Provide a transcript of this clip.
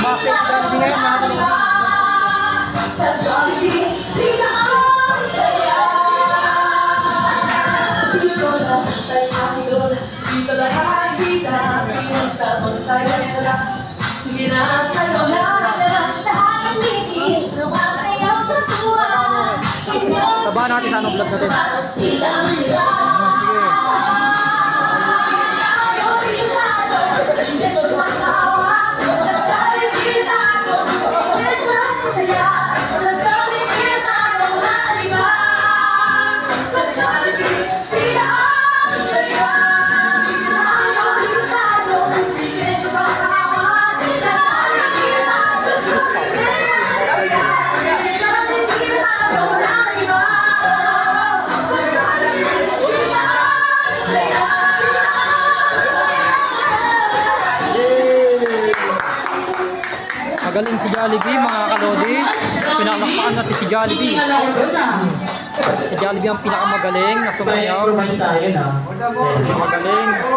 Bakit Jollibee ngayon mga kalodi? Sa Jollibee, pinakasaya. Dito na tayo doon, dito lahat kita, bilang sa pagsaya sarap. Sige na, sa'yo na. Tabahan natin sa anong vlog natin. Sige. Magaling si Jollibee mga kalodi. Pinalakpakan natin si Jollibee. Si Jollibee ang pinakamagaling na sumayaw. Magaling.